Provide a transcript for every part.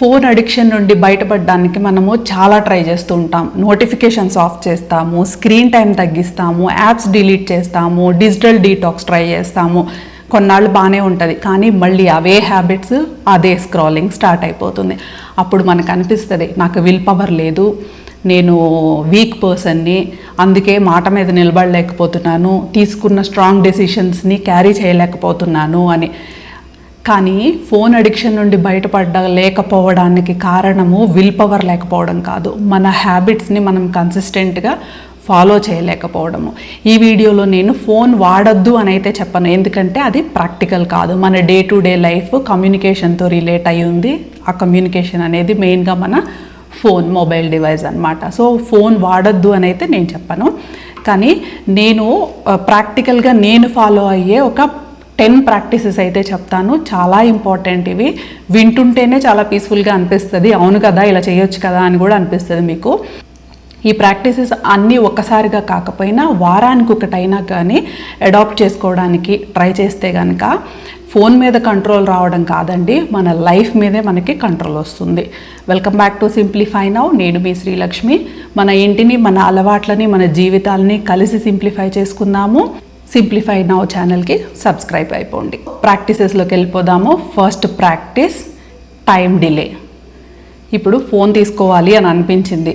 Phone addiction నుండి బయటపడడానికి మనము చాలా ట్రై చేస్తూ ఉంటాం. నోటిఫికేషన్స్ ఆఫ్ చేస్తాము, స్క్రీన్ టైం తగ్గిస్తాము, యాప్స్ డిలీట్ చేస్తాము, డిజిటల్ డీటాక్స్ ట్రై చేస్తాము. కొన్నాళ్ళు బాగానే ఉంటుంది, కానీ మళ్ళీ అవే హ్యాబిట్స్, అదే స్క్రాలింగ్ స్టార్ట్ అయిపోతుంది. అప్పుడు మనకు అనిపిస్తుంది, నాకు విల్ పవర్ లేదు, నేను వీక్ పర్సన్ని, అందుకే మాట మీద నిలబడలేకపోతున్నాను, తీసుకున్న స్ట్రాంగ్ డెసిషన్స్ని క్యారీ చేయలేకపోతున్నాను అని. కానీ ఫోన్ అడిక్షన్ నుండి బయటపడలేకపోవడానికి కారణము విల్ పవర్ లేకపోవడం కాదు, మన హ్యాబిట్స్ని మనం కన్సిస్టెంట్గా ఫాలో చేయలేకపోవడము. ఈ వీడియోలో నేను ఫోన్ వాడొద్దు అని అయితే చెప్పను, ఎందుకంటే అది ప్రాక్టికల్ కాదు. మన డే టు డే లైఫ్ కమ్యూనికేషన్తో రిలేట్ అయి ఉంది. ఆ కమ్యూనికేషన్ అనేది మెయిన్గా మన ఫోన్, మొబైల్ డివైస్ అన్నమాట. సో ఫోన్ వాడొద్దు అని అయితే నేను చెప్పను, కానీ నేను ప్రాక్టికల్గా నేను ఫాలో అయ్యే ఒక 10 ప్రాక్టీసెస్ అయితే చెప్తాను. చాలా ఇంపార్టెంట్ ఇవి. వింటుంటేనే చాలా పీస్ఫుల్గా అనిపిస్తుంది, అవును కదా ఇలా చేయొచ్చు కదా అని కూడా అనిపిస్తుంది మీకు. ఈ ప్రాక్టీసెస్ అన్నీ ఒక్కసారిగా కాకపోయినా వారానికి ఒకటైనా కానీ అడాప్ట్ చేసుకోవడానికి ట్రై చేస్తే కనుక ఫోన్ మీద కంట్రోల్ రావడం కాదండి, మన లైఫ్ మీదే మనకి కంట్రోల్ వస్తుంది. Welcome back to simplify now. నేను మీ శ్రీలక్ష్మి. మన ఇంటిని, మన అలవాట్లని, మన జీవితాలని కలిసి సింప్లిఫై చేసుకుందాము. సింప్లిఫై నౌ ఛానల్కి సబ్స్క్రైబ్ అయిపోండి. ప్రాక్టీసెస్లోకి వెళ్ళిపోదాము. First practice, time delay. ఇప్పుడు ఫోన్ తీసుకోవాలి అని అనిపించింది,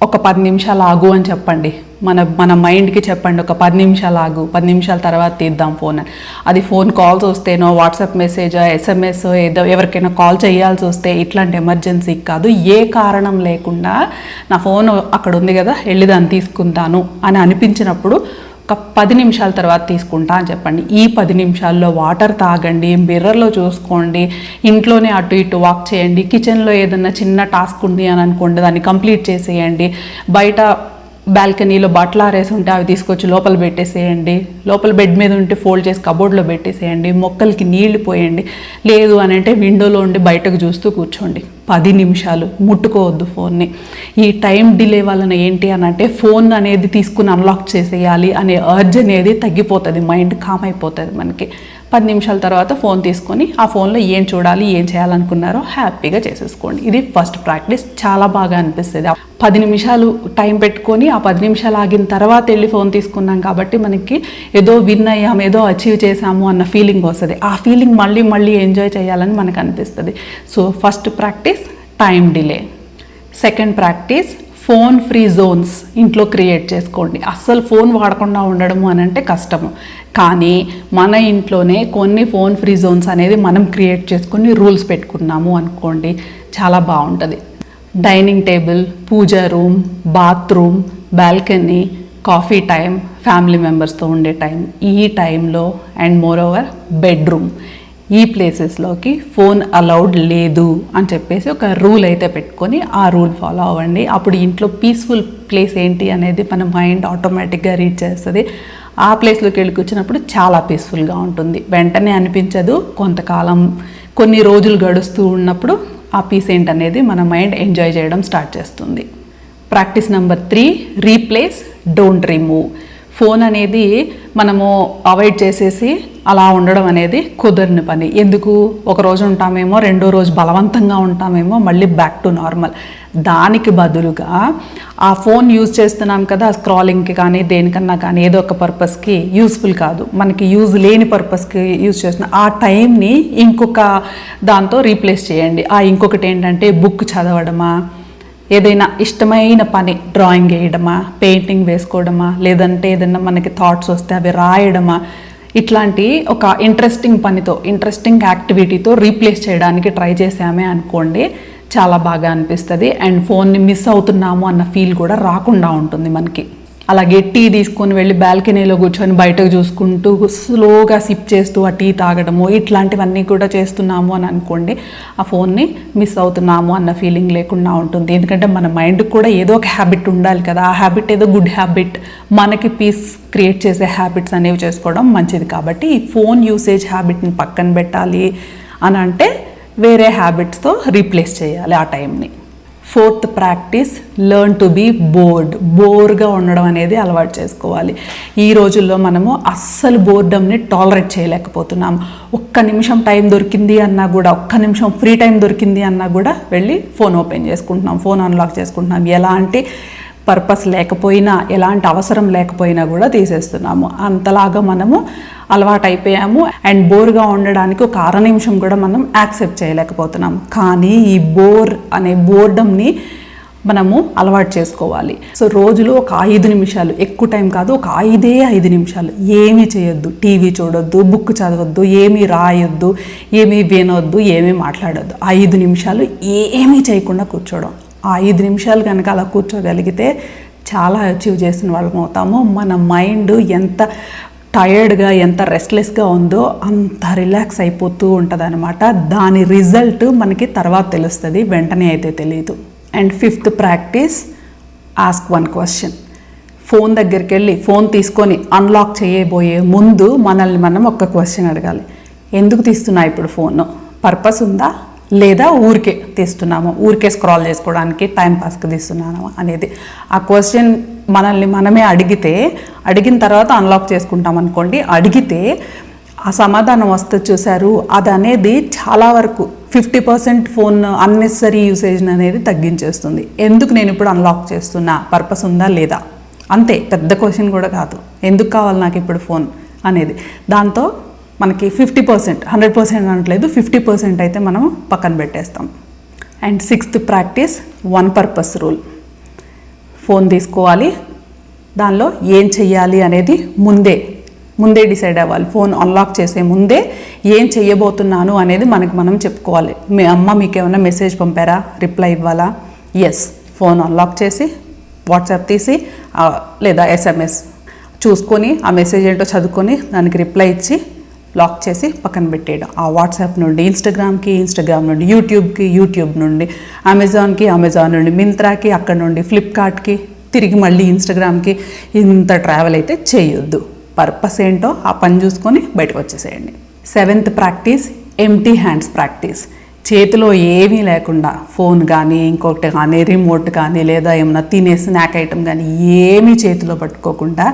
ఒక 10 నిమిషాలు ఆగు అని చెప్పండి. మన మైండ్కి చెప్పండి, ఒక 10 నిమిషాలు ఆగు, 10 నిమిషాల తర్వాత తీద్దాం ఫోన్ అని. అది ఫోన్ కాల్స్ వస్తేనో, వాట్సాప్ మెసేజ్, SMS, ఏదో ఎవరికైనా కాల్ చేయాల్సి వస్తే, ఇట్లాంటి ఎమర్జెన్సీకి కాదు, ఏ కారణం లేకుండా నా ఫోన్ అక్కడ ఉంది కదా, వెళ్ళి దాన్ని తీసుకుంటాను అని అనిపించినప్పుడు ఒక 10 నిమిషాల తర్వాత తీసుకుంటా అని చెప్పండి. ఈ 10 నిమిషాల్లో వాటర్ తాగండి, మిర్రర్లో చూసుకోండి, ఇంట్లోనే అటు ఇటు వాక్ చేయండి, కిచెన్లో ఏదన్నా చిన్న టాస్క్ ఉంది అని అనుకోండి, దాన్ని కంప్లీట్ చేసేయండి. బయట బాల్కనీలో బట్టలు ఆరేసి ఉంటే అవి తీసుకొచ్చి లోపల పెట్టేసేయండి, లోపల బెడ్ మీద ఉంటే ఫోల్డ్ చేసి కబోర్డ్లో పెట్టేసేయండి, మొక్కలకి నీళ్లు పోయండి. లేదు అని అంటే విండోలో ఉండి బయటకు చూస్తూ కూర్చోండి. 10 నిమిషాలు ముట్టుకోవద్దు ఫోన్ని. ఈ టైం డిలే వలన ఏంటి అని అంటే ఫోన్ అనేది తీసుకుని అన్లాక్ చేసేయాలి అనే అర్జ్ అనేది తగ్గిపోతుంది, మైండ్ కామ్ అయిపోతుంది మనకి. 10 నిమిషాల తర్వాత ఫోన్ తీసుకొని ఆ ఫోన్లో ఏం చూడాలి, ఏం చేయాలనుకున్నారో హ్యాపీగా చేసేసుకోండి. ఇది ఫస్ట్ ప్రాక్టీస్, చాలా బాగా అనిపిస్తుంది. 10 నిమిషాలు టైం పెట్టుకొని ఆ 10 నిమిషాలు ఆగిన తర్వాత వెళ్ళి ఫోన్ తీసుకున్నాం కాబట్టి మనకి ఏదో విన్ అయ్యాం, ఏదో అచీవ్ చేసాము అన్న ఫీలింగ్ వస్తుంది. ఆ ఫీలింగ్ మళ్ళీ ఎంజాయ్ చేయాలని మనకు అనిపిస్తుంది. So first practice time delay. Second practice phone free Jones ఇంట్లో క్రియేట్ చేసుకోండి. అస్సలు ఫోన్ వాడకుండా ఉండడము అని అంటే కష్టము, కానీ మన ఇంట్లోనే కొన్ని ఫోన్ ఫ్రీ జోన్స్ అనేది మనం క్రియేట్ చేసుకుని రూల్స్ పెట్టుకున్నాము అనుకోండి, చాలా బాగుంటుంది. Dining table, puja room, bathroom, balcony, coffee time, family మెంబర్స్తో ఉండే టైం, ఈ టైంలో అండ్ మోర్ ఓవర్ బెడ్రూమ్, ఈ ప్లేసెస్లోకి ఫోన్ అలౌడ్ లేదు అని చెప్పేసి ఒక రూల్ అయితే పెట్టుకొని ఆ రూల్ ఫాలో అవ్వండి. అప్పుడు ఇంట్లో పీస్ఫుల్ ప్లేస్ ఏంటి అనేది మన మైండ్ ఆటోమేటిక్గా రీడ్ చేస్తుంది. ఆ ప్లేస్లోకి వెళ్ళి కూర్చున్నప్పుడు చాలా పీస్ఫుల్గా ఉంటుంది. వెంటనే అనిపించదు, కొంతకాలం కొన్ని రోజులు గడుస్తూ ఉన్నప్పుడు ఆ పీస్ ఏంటనేది మన మైండ్ ఎంజాయ్ చేయడం స్టార్ట్ చేస్తుంది. Practice number 3, replace, don't remove. Phone అనేది మనము అవాయిడ్ చేసేసి అలా ఉండడం అనేది కుదరని పని. ఎందుకు, ఒక రోజు ఉంటామేమో, రెండో రోజు బలవంతంగా ఉంటామేమో, మళ్ళీ బ్యాక్ టు నార్మల్. దానికి బదులుగా ఆ ఫోన్ యూజ్ చేస్తున్నాం కదా, స్క్రాలింగ్కి కానీ దేనికన్నా కానీ ఏదో ఒక పర్పస్కి యూస్ఫుల్ కాదు, మనకి యూజ్ లేని పర్పస్కి యూజ్ చేస్తున్నాం, ఆ టైంని ఇంకొక దాంతో రీప్లేస్ చేయండి. ఆ ఇంకొకటి ఏంటంటే బుక్ చదవడమా, ఏదైనా ఇష్టమైన పని, డ్రాయింగ్ వేయడమా, పెయింటింగ్ వేసుకోవడమా, లేదంటే ఏదైనా మనకి థాట్స్ వస్తే అవి రాయడమా, ఇట్లాంటి ఒక ఇంట్రెస్టింగ్ పనితో, ఇంట్రెస్టింగ్ యాక్టివిటీతో రీప్లేస్ చేయడానికి ట్రై చేసామే అనుకోండి, చాలా బాగా అనిపిస్తుంది. అండ్ ఫోన్ని మిస్ అవుతున్నాము అన్న ఫీల్ కూడా రాకుండా ఉంటుంది మనకి. అలాగే టీ తీసుకొని వెళ్ళి బాల్కనీలో కూర్చొని బయటకు చూసుకుంటూ స్లోగా సిప్ చేస్తూ ఆ టీ తాగడము, ఇట్లాంటివన్నీ కూడా చేస్తున్నాము అని అనుకోండి, ఆ ఫోన్ని మిస్ అవుతున్నాము అన్న ఫీలింగ్ లేకుండా ఉంటుంది. ఎందుకంటే మన మైండ్కి కూడా ఏదో ఒక హ్యాబిట్ ఉండాలి కదా, ఆ హ్యాబిట్ ఏదో గుడ్ హ్యాబిట్, మనకి పీస్ క్రియేట్ చేసే హ్యాబిట్స్ అనేవి చేసుకోవడం మంచిది. కాబట్టి ఈ ఫోన్ యూసేజ్ హ్యాబిట్ని పక్కన పెట్టాలి అని అంటే వేరే హ్యాబిట్స్తో రీప్లేస్ చేయాలి ఆ టైంని. 4th practice, learn to be బోర్గా ఉండడం అనేది అలవాటు చేసుకోవాలి. ఈ రోజుల్లో మనము అస్సలు బోర్డమ్ని టాలరేట్ చేయలేకపోతున్నాము. ఒక్క నిమిషం టైం దొరికింది అన్నా కూడా, ఒక్క నిమిషం ఫ్రీ టైం దొరికింది అన్నా కూడా వెళ్ళి ఫోన్ ఓపెన్ చేసుకుంటున్నాం, ఫోన్ అన్లాక్ చేసుకుంటున్నాం. ఎలాంటి పర్పస్ లేకపోయినా, ఎలాంటి అవసరం లేకపోయినా కూడా తీసేస్తున్నాము. అంతలాగా మనము అలవాటు అయిపోయాము. అండ్ బోర్గా ఉండడానికి ఒక అర నిమిషం కూడా మనం యాక్సెప్ట్ చేయలేకపోతున్నాము. కానీ ఈ బోర్డమ్ని మనము అలవాటు చేసుకోవాలి. సో రోజులో ఒక 5 నిమిషాలు, ఎక్కువ టైం కాదు, ఒక 5 నిమిషాలు ఏమీ చేయొద్దు, టీవీ చూడొద్దు, బుక్ చదవద్దు, ఏమీ రాయొద్దు, ఏమీ వినొద్దు, ఏమీ మాట్లాడొద్దు. 5 నిమిషాలు ఏమీ చేయకుండా కూర్చోవడం. ఆ 5 నిమిషాలు కనుక అలా కూర్చోగలిగితే చాలా అచీవ్ చేసిన వాళ్ళం అవుతాము. మన మైండ్ ఎంత టయర్డ్గా, ఎంత రెస్ట్లెస్గా ఉందో అంత రిలాక్స్ అయిపోతూ ఉంటుంది అనమాట. దాని రిజల్ట్ మనకి తర్వాత తెలుస్తుంది, వెంటనే అయితే తెలియదు. And 5th practice, ask 1 question. Phone దగ్గరికి వెళ్ళి ఫోన్ తీసుకొని అన్లాక్ చేయబోయే ముందు మనల్ని మనం ఒక క్వశ్చన్ అడగాలి. ఎందుకు తీస్తున్నా ఇప్పుడు ఫోన్? పర్పస్ ఉందా, లేదా ఊరికే తీస్తున్నాము, ఊరికే స్క్రాల్ చేసుకోవడానికి టైంపాస్కి తీస్తున్నాను అనేది. ఆ క్వశ్చన్ మనల్ని మనమే అడిగిన తర్వాత అన్లాక్ చేసుకుంటాం అనుకోండి. అడిగితే ఆ సమాధానం వస్తే చూశారు, అది అనేది చాలా వరకు 50% ఫోన్ అన్నెసరీ యూసేజ్ అనేది తగ్గించేస్తుంది. ఎందుకు నేను ఇప్పుడు అన్లాక్ చేస్తున్నా, పర్పస్ ఉందా లేదా, అంతే. పెద్ద క్వశ్చన్ కూడా కాదు, ఎందుకు కావాలి నాకు ఇప్పుడు ఫోన్ అనేది. దాంతో మనకి 50%, 100% అనట్లేదు, 50% అయితే మనం పక్కన పెట్టేస్తాం. And 6th practice, 1 purpose rule. Phone తీసుకోవాలి, దానిలో ఏం చెయ్యాలి అనేది ముందే డిసైడ్ అవ్వాలి. ఫోన్ అన్లాక్ చేసే ముందే ఏం చెయ్యబోతున్నాను అనేది మనకి మనం చెప్పుకోవాలి. మీ అమ్మ మీకు ఏమైనా మెసేజ్ పంపారా, రిప్లై ఇవ్వాలా? ఎస్. ఫోన్ అన్లాక్ చేసి వాట్సాప్ తీసి లేదా SMS చూసుకొని ఆ మెసేజ్ ఏంటో చదువుకొని దానికి రిప్లై ఇచ్చి లాక్ చేసి పక్కన పెట్టేయడం. ఆ వాట్సాప్ నుండి ఇన్స్టాగ్రామ్కి, ఇన్స్టాగ్రామ్ నుండి యూట్యూబ్కి, యూట్యూబ్ నుండి అమెజాన్కి, అమెజాన్ నుండి మింత్రాకి, అక్కడ నుండి ఫ్లిప్కార్ట్కి, తిరిగి మళ్ళీ ఇన్స్టాగ్రామ్కి. ఇంత ట్రావెల్ అయితే చేయొద్దు. పర్పస్ ఏంటో ఆ పని చూసుకొని బయటకు వచ్చేసేయండి. 7th practice, empty hands practice. చేతిలో ఏమీ లేకుండా ఫోన్ కానీ, ఇంకొకటి కానీ, రిమోట్ కానీ, లేదా ఏమన్నా తినే స్నాక్ ఐటమ్ కానీ ఏమీ చేతిలో పట్టుకోకుండా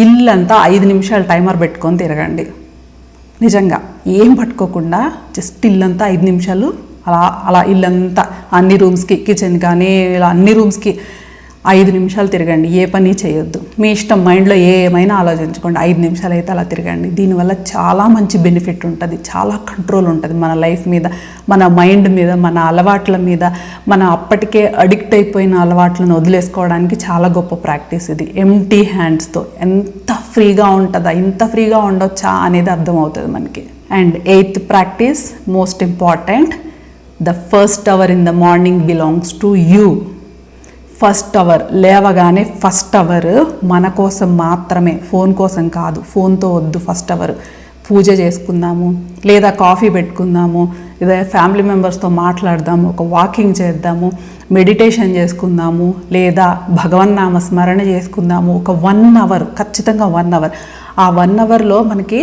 ఇల్లంతా 5 నిమిషాలు టైమర్ పెట్టుకొని తిరగండి. నిజంగా ఏం పట్టుకోకుండా జస్ట్ ఇల్లంతా 5 నిమిషాలు అలా ఇల్లంతా అన్ని రూమ్స్కి, కిచెన్ కానీ ఇలా అన్ని రూమ్స్కి 5 నిమిషాలు తిరగండి. ఏ పని చేయొద్దు, మీ ఇష్టం, మైండ్లో ఏమైనా ఆలోచించుకోండి. 5 నిమిషాలు అయితే అలా తిరగండి. దీనివల్ల చాలా మంచి బెనిఫిట్ ఉంటుంది, చాలా కంట్రోల్ ఉంటుంది మన లైఫ్ మీద, మన మైండ్ మీద, మన అలవాట్ల మీద. మన అప్పటికే అడిక్ట్ అయిపోయిన అలవాట్లను వదిలేసుకోవడానికి చాలా గొప్ప ప్రాక్టీస్ ఇది. ఎంప్టీ హ్యాండ్స్తో ఎంత ఫ్రీగా ఉంటుందా, ఇంత ఫ్రీగా ఉండొచ్చా అనేది అర్థమవుతుంది మనకి. And 8th practice, most important, the first hour in the morning belongs to you. First hour, లేవగానే ఫస్ట్ అవర్ మన కోసం మాత్రమే, ఫోన్ కోసం కాదు. ఫోన్తో వద్దు. ఫస్ట్ అవర్ పూజ చేసుకుందాము, లేదా కాఫీ పెట్టుకుందాము, లేదా ఫ్యామిలీ మెంబర్స్తో మాట్లాడదాము, ఒక వాకింగ్ చేద్దాము, మెడిటేషన్ చేసుకుందాము, లేదా భగవన్నామ స్మరణ చేసుకుందాము. ఒక 1 అవర్, ఖచ్చితంగా 1 అవర్. ఆ 1 అవర్లో మనకి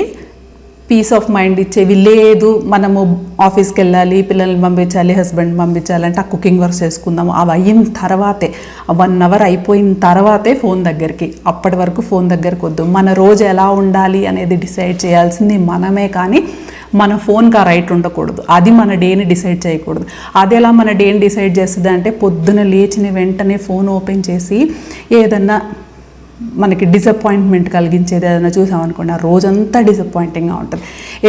పీస్ ఆఫ్ మైండ్ ఇచ్చేవి లేదు. మనము ఆఫీస్కి వెళ్ళాలి, పిల్లల్ని పంపించాలి, హస్బెండ్ పంపించాలి అంటే ఆ కుకింగ్ వర్క్ చేసుకుందాము. అవి అయిన తర్వాతే, 1 అవర్ అయిపోయిన తర్వాతే ఫోన్ దగ్గరికి. అప్పటి వరకు ఫోన్ దగ్గరకు వద్దు. మన రోజు ఎలా ఉండాలి అనేది డిసైడ్ చేయాల్సింది మనమే, కానీ మన ఫోన్కి ఆ రైట్ ఉండకూడదు. అది మన డేని డిసైడ్ చేయకూడదు. అది ఎలా మన డేని డిసైడ్ చేస్తుంది అంటే, పొద్దున లేచిన వెంటనే ఫోన్ ఓపెన్ చేసి ఏదన్నా మనకి డిసప్పాయింట్మెంట్ కలిగించేది ఏదైనా చూసామనుకోండి, ఆ రోజంతా డిసప్పాయింటింగ్గా ఉంటుంది.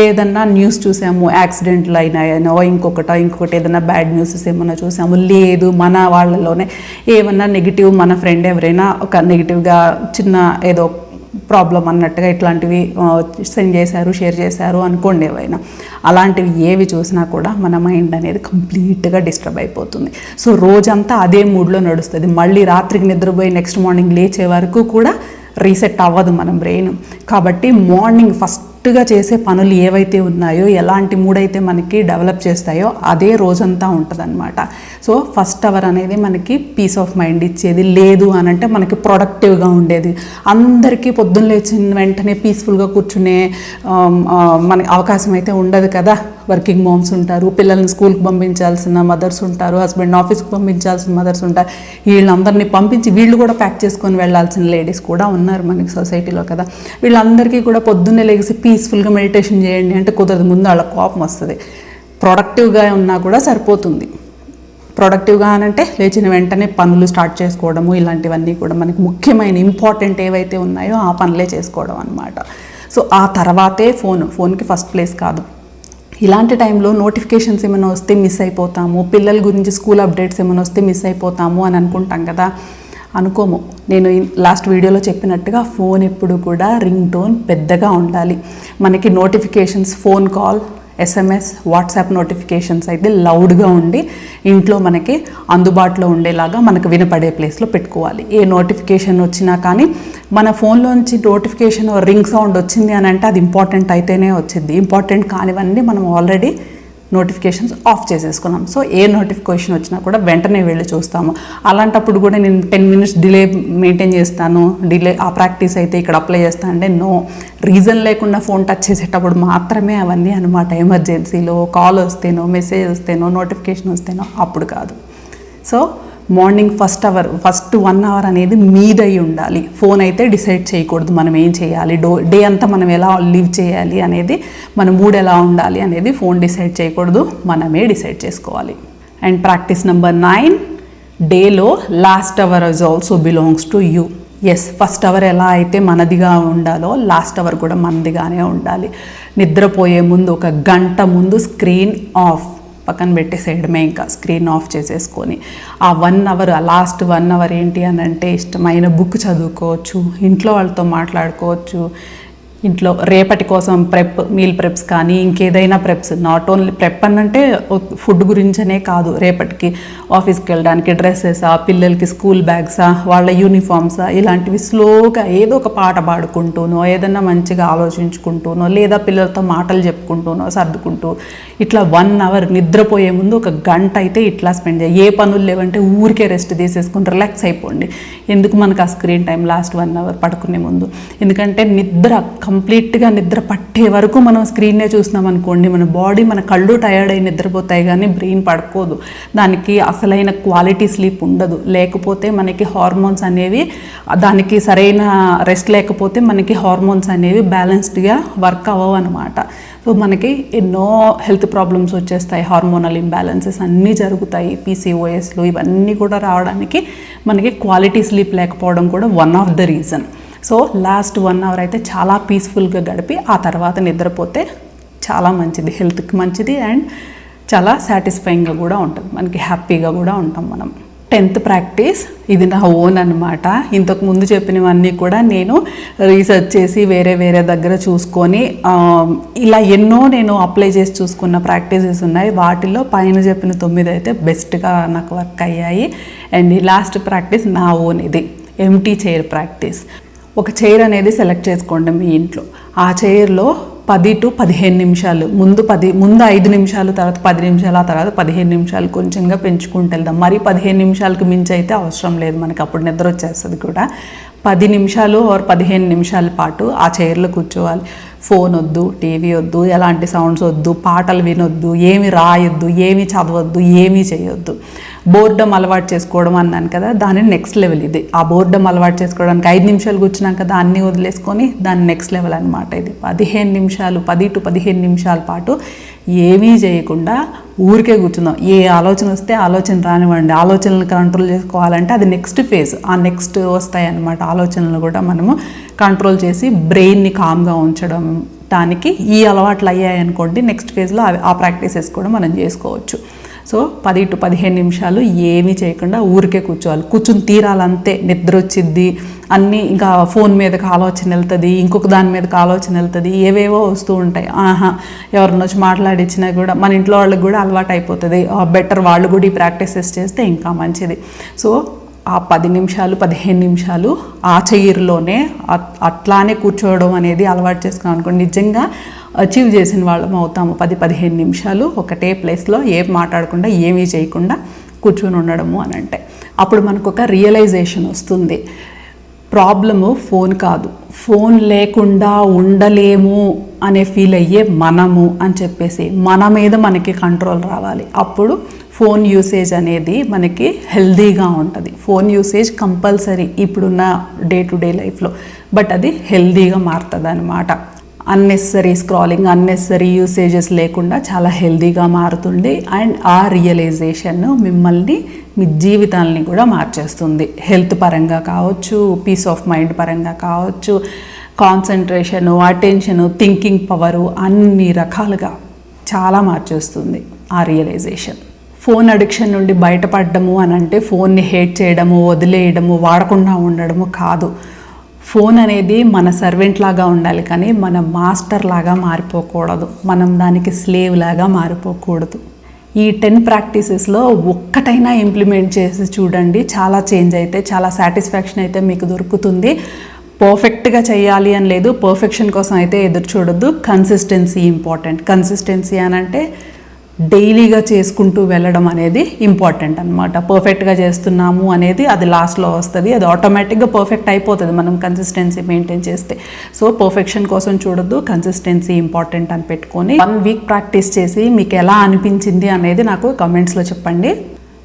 ఏదన్నా న్యూస్ చూసాము, యాక్సిడెంట్లు అయినాయనో, ఇంకొకటి ఏదైనా బ్యాడ్ న్యూసెస్ ఏమన్నా చూసాము, లేదు మన వాళ్ళలోనే ఏమన్నా నెగిటివ్, మన ఫ్రెండ్ ఎవరైనా ఒక నెగిటివ్గా చిన్న ఏదో ప్రాబ్లం అన్నట్టుగా ఇట్లాంటివి సెండ్ చేశారు, షేర్ చేశారు అనుకోండి, ఏవైనా అలాంటివి ఏవి చూసినా కూడా మన మైండ్ అనేది కంప్లీట్గా డిస్టర్బ్ అయిపోతుంది. సో రోజంతా అదే మూడ్లో నడుస్తుంది. మళ్ళీ రాత్రికి నిద్రపోయి నెక్స్ట్ మార్నింగ్ లేచే వరకు కూడా రీసెట్ అవ్వదు మన బ్రెయిన్. కాబట్టి మార్నింగ్ ఫస్ట్ ఫస్ట్గా చేసే పనులు ఏవైతే ఉన్నాయో, ఎలాంటి మూడ్ అయితే మనకి డెవలప్ చేస్తాయో అదే రోజంతా ఉంటుందన్నమాట. సో ఫస్ట్ అవర్ అనేది మనకి పీస్ ఆఫ్ మైండ్ ఇచ్చేది. లేదు అని అంటే మనకి ప్రొడక్టివ్గా ఉండేది. అందరికీ పొద్దున్న లేచిన వెంటనే పీస్ఫుల్గా కూర్చునే మన అవకాశం అయితే ఉండదు కదా. వర్కింగ్ మామ్స్ ఉంటారు, పిల్లల్ని స్కూల్కి పంపించాల్సిన మదర్స్ ఉంటారు, హస్బెండ్ ఆఫీస్కి పంపించాల్సిన మదర్స్ ఉంటారు. వీళ్ళందరినీ పంపించి వీళ్ళు కూడా ప్యాక్ చేసుకొని వెళ్ళాల్సిన లేడీస్ కూడా ఉన్నారు మనకి సొసైటీలో కదా. వీళ్ళందరికీ కూడా పొద్దున్నే లేచి పీస్ఫుల్గా మెడిటేషన్ చేయండి అంటే కుదరదు. ముందు వాళ్ళ కోపం వస్తుంది. ప్రొడక్టివ్గా ఉన్నా కూడా సరిపోతుంది. ప్రొడక్టివ్గా అనంటే లేచిన వెంటనే పనులు స్టార్ట్ చేసుకోవడము, ఇలాంటివన్నీ కూడా మనకి ముఖ్యమైన ఇంపార్టెంట్ ఏవైతే ఉన్నాయో ఆ పనులే చేసుకోవడం అనమాట. సో ఆ తర్వాతే ఫోన్కి ఫస్ట్ ప్లేస్ కాదు. ఇలాంటి టైంలో నోటిఫికేషన్స్ ఏమైనా వస్తే మిస్ అయిపోతాము, పిల్లల గురించి స్కూల్ అప్డేట్స్ ఏమైనా వస్తే మిస్ అయిపోతాము అని అనుకుంటాం కదా. అనుకోము. నేను లాస్ట్ వీడియోలో చెప్పినట్టుగా ఫోన్ ఎప్పుడు కూడా రింగ్ టోన్ పెద్దగా ఉండాలి. మనకి notifications, phone call, SMS, WhatsApp notifications అయితే లౌడ్గా ఉండి ఇంట్లో మనకి అందుబాటులో ఉండేలాగా మనకు వినపడే ప్లేస్లో పెట్టుకోవాలి. ఏ నోటిఫికేషన్ వచ్చినా కానీ మన ఫోన్లోంచి నోటిఫికేషన్ రింగ్ సౌండ్ వచ్చింది అని అంటే అది ఇంపార్టెంట్ అయితేనే వచ్చింది. ఇంపార్టెంట్ కానివన్నీ మనం ఆల్రెడీ నోటిఫికేషన్స్ ఆఫ్ చేసేసుకున్నాం. సో ఏ నోటిఫికేషన్ వచ్చినా కూడా వెంటనే వెళ్ళి చూస్తాము. అలాంటప్పుడు కూడా నేను 10 minutes డిలే మెయింటైన్ చేస్తాను. ఆ ప్రాక్టీస్ అయితే ఇక్కడ అప్లై చేస్తాను అంటే నో. రీజన్ లేకుండా ఫోన్ టచ్ చేసేటప్పుడు మాత్రమే అవన్నీ అనమాట. ఎమర్జెన్సీలో కాల్ వస్తేనో, మెసేజ్ వస్తేనో, నోటిఫికేషన్ వస్తేనో అప్పుడు కాదు. సో మార్నింగ్ ఫస్ట్ 1 hour అనేది మీదై ఉండాలి. ఫోన్ అయితే డిసైడ్ చేయకూడదు మనం ఏం చేయాలి, డే అంతా మనం ఎలా లివ్ చేయాలి అనేది, మన మూడ్ ఎలా ఉండాలి అనేది ఫోన్ డిసైడ్ చేయకూడదు, మనమే డిసైడ్ చేసుకోవాలి. అండ్ ప్రాక్టీస్ నెంబర్ 9, డేలో last hour is also belongs to you. Yes, first hour ఎలా అయితే మనదిగా ఉండాలో లాస్ట్ అవర్ కూడా మనదిగానే ఉండాలి. నిద్రపోయే ముందు 1 గంట ముందు స్క్రీన్ ఆఫ్, పక్కన పెట్టేసేయడమే. ఇంకా స్క్రీన్ ఆఫ్ చేసేసుకొని ఆ 1 hour, ఆ లాస్ట్ 1 hour ఏంటి అని అంటే ఇష్టమైన బుక్ చదువుకోవచ్చు, ఇంట్లో వాళ్ళతో మాట్లాడుకోవచ్చు, ఇంట్లో రేపటి కోసం మీల్ ప్రెప్స్ కానీ ఇంకేదైనా ప్రెప్స్. నాట్ ఓన్లీ ప్రెప్ అంటే ఫుడ్ గురించనే కాదు, రేపటికి ఆఫీస్కి వెళ్ళడానికి డ్రెస్సెసా, పిల్లలకి స్కూల్ బ్యాగ్సా, వాళ్ళ యూనిఫామ్సా, ఇలాంటివి స్లోగా ఏదో ఒక పాట పాడుకుంటూనో, ఏదైనా మంచిగా ఆలోచించుకుంటూనో, లేదా పిల్లలతో మాటలు చెప్పుకుంటూనో సర్దుకుంటూ ఇట్లా 1 hour నిద్రపోయే ముందు 1 గంట అయితే ఇట్లా స్పెండ్ చేయాలి. ఏ పనులు లేవంటే ఊరికే రెస్ట్ తీసేసుకుని రిలాక్స్ అయిపోండి. ఎందుకు మనకు ఆ స్క్రీన్ టైం లాస్ట్ 1 hour పడుకునే ముందు? ఎందుకంటే కంప్లీట్గా నిద్ర పట్టే వరకు మనం స్క్రీన్నే చూస్తున్నాం అనుకోండి, మన బాడీ, మన కళ్ళు టయర్డ్ అయి నిద్రపోతాయి కానీ బ్రెయిన్ పడుకోదు. దానికి అసలైన క్వాలిటీ స్లీప్ ఉండదు. లేకపోతే మనకి హార్మోన్స్ అనేవి, దానికి సరైన రెస్ట్ లేకపోతే మనకి హార్మోన్స్ అనేవి బ్యాలెన్స్డ్గా వర్క్ అవ్వవు అనమాట. సో మనకి ఎన్నో హెల్త్ ప్రాబ్లమ్స్ వచ్చేస్తాయి, హార్మోనల్ ఇంబ్యాలెన్సెస్ అన్నీ జరుగుతాయి, PCOSలు ఇవన్నీ కూడా రావడానికి మనకి క్వాలిటీ స్లీప్ లేకపోవడం కూడా one of the reason. So last 1 hour అయితే చాలా పీస్ఫుల్గా గడిపి ఆ తర్వాత నిద్రపోతే చాలా మంచిది, హెల్త్కి మంచిది, అండ్ చాలా సాటిస్ఫైయింగ్గా కూడా ఉంటుంది, మనకి హ్యాపీగా కూడా ఉంటాం మనం. 10th ప్రాక్టీస్, ఇది నా ఓన్ అనమాట. ఇంతకు ముందు చెప్పినవన్నీ కూడా నేను రీసెర్చ్ చేసి వేరే దగ్గర చూసుకొని ఇలా ఎన్నో నేను అప్లై చేసి చూసుకున్న ప్రాక్టీసెస్ ఉన్నాయి. వాటిలో పైన చెప్పిన 9 అయితే బెస్ట్గా నాకు వర్క్ అయ్యాయి. అండ్ ఈ లాస్ట్ ప్రాక్టీస్ నా ఓన్, ఇది ఎంటీ చైర్ ప్రాక్టీస్. ఒక చైర్ అనేది సెలెక్ట్ చేసుకోండి మీ ఇంట్లో. ఆ చైర్లో 10 to 15 నిమిషాలు, ముందు 5 నిమిషాలు, తర్వాత 10 నిమిషాలు, ఆ తర్వాత 15 నిమిషాలు కొంచెంగా పెంచుకుంటూ వెళ్దాం. మరి 15 నిమిషాలకు మించి అయితే అవసరం లేదు, మనకి అప్పుడు నిద్ర వచ్చేస్తుంది కూడా. 10 నిమిషాలు ఆర్ 15 నిమిషాల పాటు ఆ చైర్లో కూర్చోవాలి. ఫోన్ వద్దు, టీవీ వద్దు, ఎలాంటి సౌండ్స్ వద్దు, పాటలు వినొద్దు, ఏమి రాయొద్దు, ఏమి చదవద్దు, ఏమీ చేయొద్దు. బోర్డమ్ అలవాటు చేసుకోవడం అన్నాను కదా, దాని నెక్స్ట్ లెవెల్ ఇది. ఆ బోర్డమ్ అలవాటు చేసుకోవడానికి 5 నిమిషాలు కూర్చున్నాం కదా, అన్నీ వదిలేసుకొని దాని నెక్స్ట్ లెవెల్ అనమాట ఇది. 15 నిమిషాలు, 10 to 15 నిమిషాల పాటు ఏమీ చేయకుండా ఊరికే కూర్చుందాం. ఏ ఆలోచన వస్తే ఆలోచన రానివ్వండి. ఆలోచనలు కంట్రోల్ చేసుకోవాలంటే అది నెక్స్ట్ ఫేజ్, ఆ నెక్స్ట్ వస్తాయి అన్నమాట. ఆలోచనలు కూడా మనము కంట్రోల్ చేసి బ్రెయిన్ని కామ్గా ఉంచడం, దానికి ఈ అలవాట్లు అయ్యాయి అనుకోండి, నెక్స్ట్ ఫేజ్లో ఆ ప్రాక్టీసెస్ కూడా మనం చేసుకోవచ్చు. సో 10 to 15 నిమిషాలు ఏమీ చేయకుండా ఊరికే కూర్చోవాలి. కూర్చుని తీరాలంతే, నిద్ర వచ్చిద్ది, అన్నీ ఇంకా ఫోన్ మీదకి ఆలోచన వెళ్తుంది, ఇంకొక దాని మీదకి ఆలోచన వెళ్తుంది, ఏవేవో వస్తూ ఉంటాయి. ఎవరిని వచ్చి మాట్లాడించినా కూడా మన ఇంట్లో వాళ్ళకి కూడా అలవాటు అయిపోతుంది. బెటర్ వాళ్ళు కూడా ఈ ప్రాక్టీసెస్ చేస్తే ఇంకా మంచిది. సో ఆ 10 నిమిషాలు 15 నిమిషాలు ఆ చైర్లోనే అట్లానే కూర్చోవడం అనేది అలవాటు చేసుకున్నాం అనుకోండి, నిజంగా అచీవ్ చేసిన వాళ్ళం అవుతాము. 10-15 నిమిషాలు ఒకటే ప్లేస్లో ఏం మాట్లాడకుండా ఏమీ చేయకుండా కూర్చొని ఉండడము అని అంటే అప్పుడు మనకు ఒక రియలైజేషన్ వస్తుంది. ప్రాబ్లము ఫోన్ కాదు, ఫోన్ లేకుండా ఉండలేము అనే ఫీల్ అయ్యే మనము అని చెప్పేసి మన మీద మనకి కంట్రోల్ రావాలి. అప్పుడు ఫోన్ యూసేజ్ అనేది మనకి హెల్దీగా ఉంటుంది. ఫోన్ యూసేజ్ కంపల్సరీ ఇప్పుడున్న డే టు డే లైఫ్లో, బట్ అది హెల్దీగా మారుతుంది అనమాట. అన్నెసరీ స్క్రాలింగ్, అన్నెసరీ యూసేజెస్ లేకుండా చాలా హెల్దీగా మారుతుంది. అండ్ ఆ రియలైజేషన్ మిమ్మల్ని మీ జీవితాలని కూడా మార్చేస్తుంది. హెల్త్ పరంగా కావచ్చు, పీస్ ఆఫ్ మైండ్ పరంగా కావచ్చు, కాన్సన్ట్రేషను, అటెన్షను, థింకింగ్ పవరు అన్ని రకాలుగా చాలా మార్చేస్తుంది ఆ రియలైజేషన్. ఫోన్ అడిక్షన్ నుండి బయటపడడము అని అంటే ఫోన్ని హేట్ చేయడము, వదిలేయడము, వాడకుండా ఉండడము కాదు. ఫోన్ అనేది మన సర్వెంట్ లాగా ఉండాలి, కానీ మన మాస్టర్ లాగా మారిపోకూడదు, మనం దానికి స్లేవ్ లాగా మారిపోకూడదు. ఈ 10 ప్రాక్టీసెస్లో ఒక్కటైనా ఇంప్లిమెంట్ చేసి చూడండి, చాలా చేంజ్ అయితే, చాలా సాటిస్ఫాక్షన్ అయితే మీకు దొరుకుతుంది. పర్ఫెక్ట్గా చేయాలి అని లేదు, పర్ఫెక్షన్ కోసం అయితే ఎదురు చూడొద్దు. Consistency important. కన్సిస్టెన్సీ అని అంటే డైలీగా చేసుకుంటూ వెళ్ళడం అనేది ఇంపార్టెంట్ అనమాట. పర్ఫెక్ట్గా చేస్తున్నాము అనేది అది లాస్ట్లో వస్తుంది, అది ఆటోమేటిక్గా పర్ఫెక్ట్ అయిపోతుంది మనం కన్సిస్టెన్సీ మెయింటైన్ చేస్తే. సో పర్ఫెక్షన్ కోసం చూడొద్దు, కన్సిస్టెన్సీ ఇంపార్టెంట్ అని పెట్టుకొని 1 వీక్ ప్రాక్టీస్ చేసి మీకు ఎలా అనిపించింది అనేది నాకు కమెంట్స్లో చెప్పండి.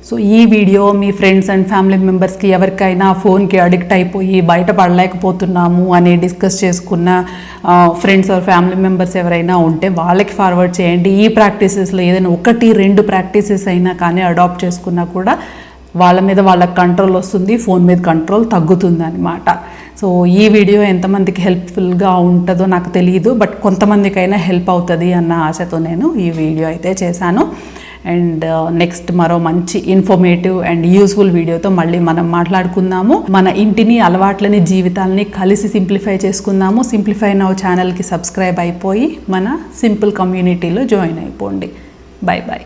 సో ఈ video me friends and family మెంబర్స్కి ఎవరికైనా ఫోన్కి అడిక్ట్ అయిపోయి బయటపడలేకపోతున్నాము అని డిస్కస్ చేసుకున్న ఫ్రెండ్స్ ఆర్ ఫ్యామిలీ మెంబర్స్ ఎవరైనా ఉంటే వాళ్ళకి ఫార్వర్డ్ చేయండి. ఈ ప్రాక్టీసెస్లో ఏదైనా 1-2 ప్రాక్టీసెస్ అయినా కానీ అడాప్ట్ చేసుకున్నా కూడా వాళ్ళ మీద వాళ్ళకి కంట్రోల్ వస్తుంది, ఫోన్ మీద కంట్రోల్ తగ్గుతుంది అనమాట. సో ఈ వీడియో ఎంతమందికి హెల్ప్ఫుల్గా ఉంటుందో నాకు తెలియదు, బట్ కొంతమందికైనా హెల్ప్ అవుతుంది అన్న ఆశతో నేను ఈ వీడియో అయితే చేశాను. అండ్ నెక్స్ట్ మరో మంచి ఇన్ఫర్మేటివ్ అండ్ యూస్ఫుల్ వీడియోతో మళ్ళీ మనం మాట్లాడుకుందాము. మన ఇంటిని, అలవాట్లని, జీవితాలని కలిసి సింప్లిఫై చేసుకుందాము. సింప్లిఫై నౌ ఛానల్కి సబ్స్క్రైబ్ అయిపోయి మన సింపుల్ కమ్యూనిటీలో జాయిన్ అయిపోండి. By by.